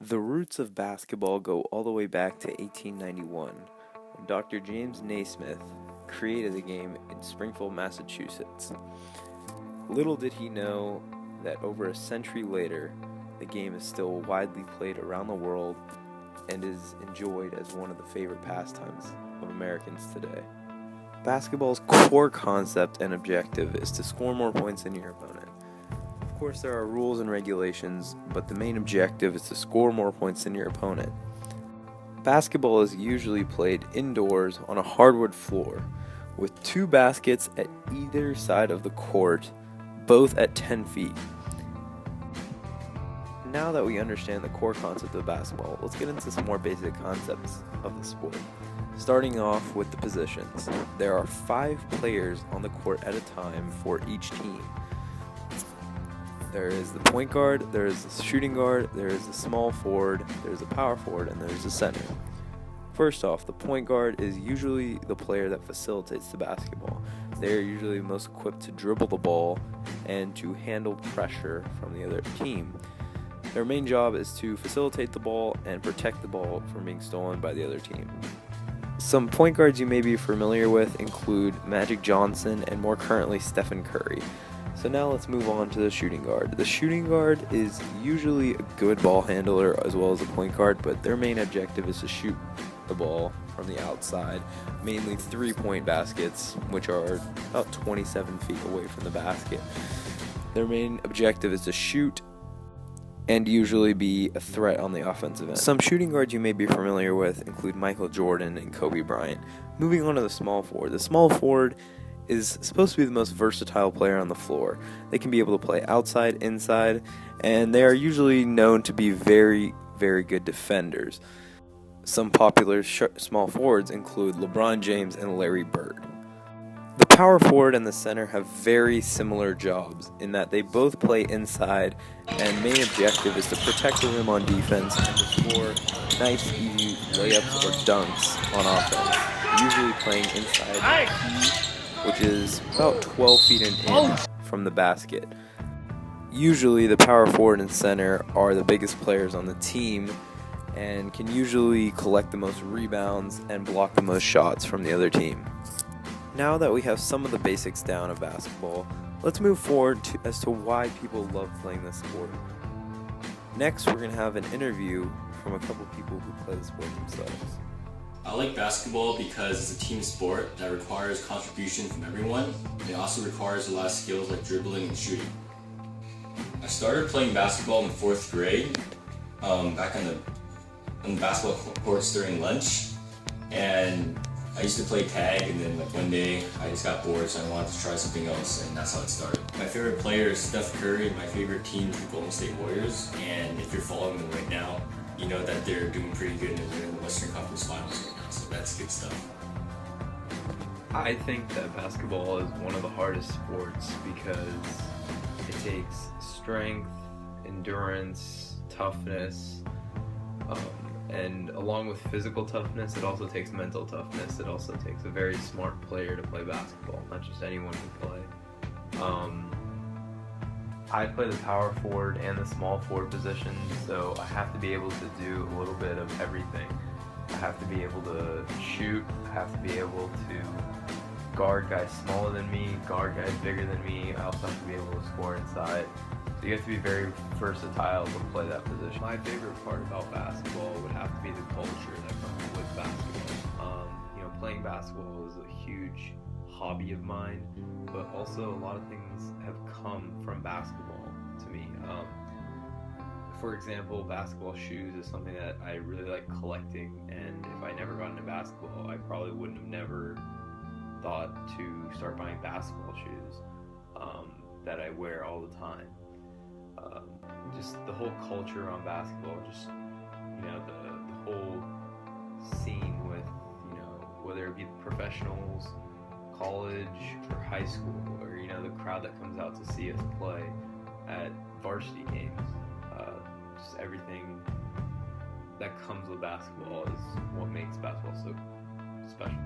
The roots of basketball go all the way back to 1891, when Dr. James Naismith created the game in Springfield, Massachusetts. Little did he know that over a century later, the game is still widely played around the world and is enjoyed as one of the favorite pastimes of Americans today. Basketball's core concept and objective is to score more points than your opponent. Of course, there are rules and regulations, but the main objective is to score more points than your opponent. Basketball is usually played indoors on a hardwood floor, with 2 baskets at either side of the court, both at 10 feet. Now that we understand the core concept of basketball, let's get into some more basic concepts of the sport. Starting off with the positions. There are 5 players on the court at a time for each team. There is the point guard, there is the shooting guard, there is the small forward, there is the power forward, and there is the center. First off, the point guard is usually the player that facilitates the basketball. They are usually most equipped to dribble the ball and to handle pressure from the other team. Their main job is to facilitate the ball and protect the ball from being stolen by the other team. Some point guards you may be familiar with include Magic Johnson and more currently Stephen Curry. So now let's move on to the shooting guard. The shooting guard is usually a good ball handler as well as a point guard, but their main objective is to shoot the ball from the outside, mainly 3-point baskets, which are about 27 feet away from the basket. Their main objective is to shoot and usually be a threat on the offensive end. Some shooting guards you may be familiar with include Michael Jordan and Kobe Bryant. Moving on to the small forward. The small forward is supposed to be the most versatile player on the floor. They can be able to play outside, inside, and they are usually known to be very, very good defenders. Some popular small forwards include LeBron James and Larry Bird. The power forward and the center have very similar jobs in that they both play inside, and main objective is to protect the rim on defense and to score nice, easy layups or dunks on offense, usually playing inside the key, which is about 12 feet in from the basket. Usually the power forward and center are the biggest players on the team and can usually collect the most rebounds and block the most shots from the other team. Now that we have some of the basics down of basketball, let's move forward as to why people love playing this sport. Next, we're going to have an interview from a couple people who play the sport themselves. I like basketball because it's a team sport that requires contribution from everyone. It also requires a lot of skills like dribbling and shooting. I started playing basketball in 4th grade, back on the basketball courts during lunch, and I used to play tag, and then one day I just got bored, so I wanted to try something else, and that's how it started. My favorite player is Steph Curry, and my favorite team is the Golden State Warriors, and if you're following them right now, you know that they're doing pretty good and they're in the Western Conference Finals right now, so that's good stuff. I think that basketball is one of the hardest sports because it takes strength, endurance, toughness, and along with physical toughness, it also takes mental toughness. It also takes a very smart player to play basketball, not just anyone can play. I play the power forward and the small forward position, so I have to be able to do a little bit of everything. I have to be able to shoot, I have to be able to guard guys smaller than me, guard guys bigger than me. I also have to be able to score inside. So you have to be very versatile to play that position. My favorite part about basketball would have to be the culture that comes with basketball. Playing basketball is a huge hobby of mine, but also a lot of things have come from basketball to me. For example, basketball shoes is something that I really like collecting, and if I never got into basketball, I probably wouldn't have never thought to start buying basketball shoes that I wear all the time. Just the whole culture on basketball, just the whole scene with whether it be professionals, college or high school, or the crowd that comes out to see us play at varsity games. Just everything that comes with basketball is what makes basketball so special.